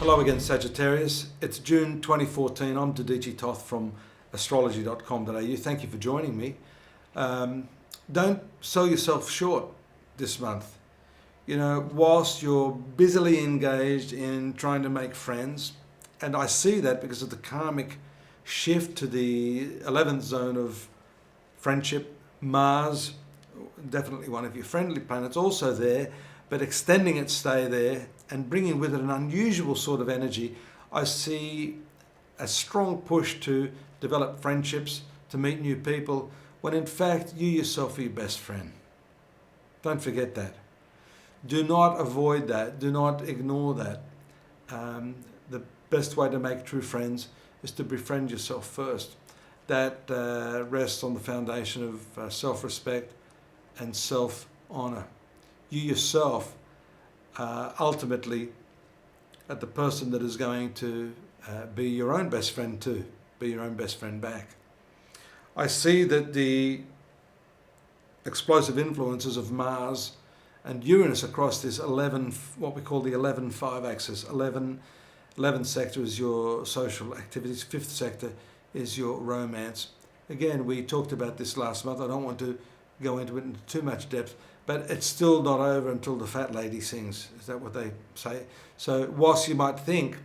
Hello again, Sagittarius. It's June 2014. I'm Dadhichi Toth from astrology.com.au. Thank you for joining me. Don't sell yourself short this month. You know, whilst you're busily engaged in trying to make friends, and I see that because of the karmic shift to the 11th zone of friendship, Mars, definitely one of your friendly planets, also there, but extending its stay there and bringing with it an unusual sort of energy. I see a strong push to develop friendships, to meet new people, when in fact you yourself are your best friend. Don't forget that. Do not avoid that. Do not ignore that. The best way to make true friends is to befriend yourself first. That rests on the foundation of self-respect and self-honor. You yourself ultimately are the person that is going to be your own best friend too, be your own best friend back. I see that the explosive influences of Mars and Uranus across this 11, what we call the 11-5 axis. 11th sector is your social activities, 5th sector is your romance. Again, we talked about this last month. I don't want to go into it in too much depth, but it's still not over until the fat lady sings. Is that what they say? So whilst you might think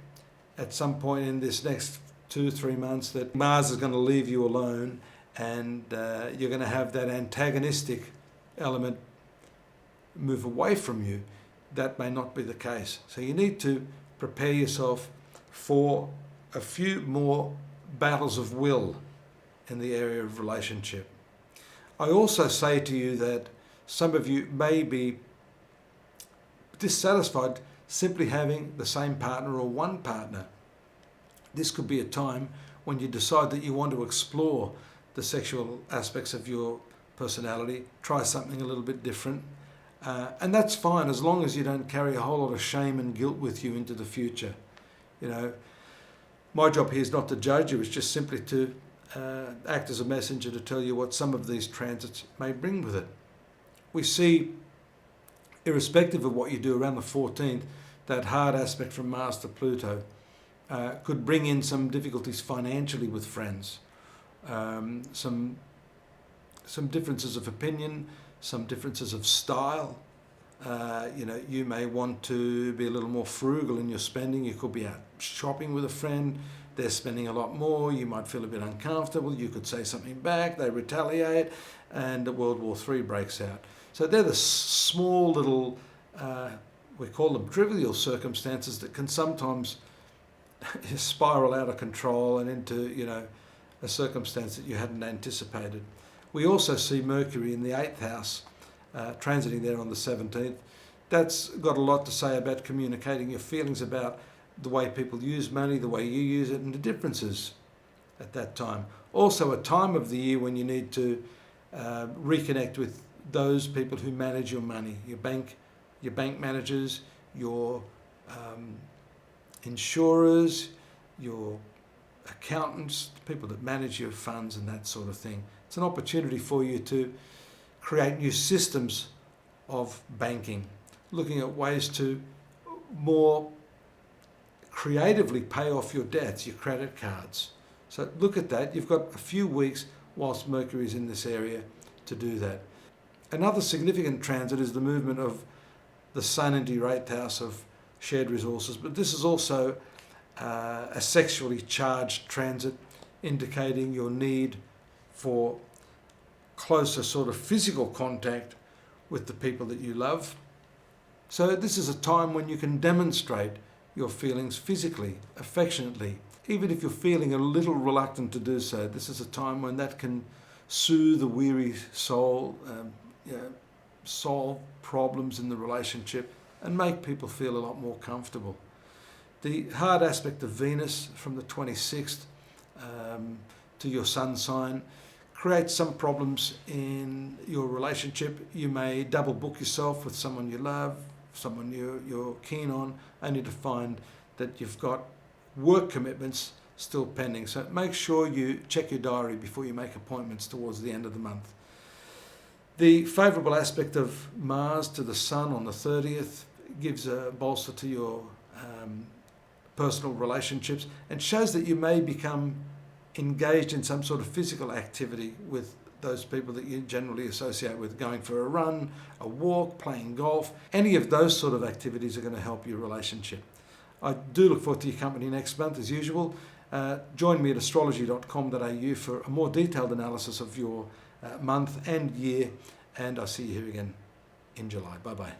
at some point in this next 2-3 months that Mars is going to leave you alone and you're going to have that antagonistic element move away from you, that may not be the case. So you need to prepare yourself for a few more battles of will in the area of relationship. I also say to you that some of you may be dissatisfied simply having the same partner or one partner. This could be a time when you decide that you want to explore the sexual aspects of your personality, try something a little bit different. And that's fine as long as you don't carry a whole lot of shame and guilt with you into the future. You know, my job here is not to judge you, it's just simply to act as a messenger to tell you what some of these transits may bring with it. We see, irrespective of what you do around the 14th, that hard aspect from Mars to Pluto could bring in some difficulties financially with friends, some differences of opinion, some differences of style. You know, you may want to be a little more frugal in your spending. You could be out shopping with a friend. They're spending a lot more. You might feel a bit uncomfortable. You could say something back. They retaliate, and World War III breaks out. So they're the small little, we call them trivial circumstances that can sometimes spiral out of control and into, you know, a circumstance that you hadn't anticipated. We also see Mercury in the 8th house, transiting there on the 17th. That's got a lot to say about communicating your feelings about the way people use money, the way you use it, and the differences at that time. Also a time of the year when you need to reconnect with those people who manage your money, your bank managers, your insurers, your accountants, people that manage your funds and that sort of thing. It's an opportunity for you to create new systems of banking, looking at ways to more creatively pay off your debts, your credit cards. So look at that. You've got a few weeks whilst Mercury is in this area to do that. Another significant transit is the movement of the Sun into your 8th house of shared resources, but this is also a sexually charged transit, indicating your need for closer sort of physical contact with the people that you love. So this is a time when you can demonstrate your feelings physically, affectionately. Even if you're feeling a little reluctant to do so, this is a time when that can soothe the weary soul, solve problems in the relationship, and make people feel a lot more comfortable. The hard aspect of Venus from the 26th to your sun sign creates some problems in your relationship. You may double book yourself with someone you love, someone you're keen on, only to find that you've got work commitments still pending. So make sure you check your diary before you make appointments towards the end of the month. The favourable aspect of Mars to the Sun on the 30th gives a bolster to your personal relationships, and shows that you may become engaged in some sort of physical activity with those people that you generally associate with, going for a run, a walk, playing golf. Any of those sort of activities are going to help your relationship. I do look forward to your company next month as usual. Join me at astrology.com.au for a more detailed analysis of your month and year, and I'll see you here again in July. Bye-bye.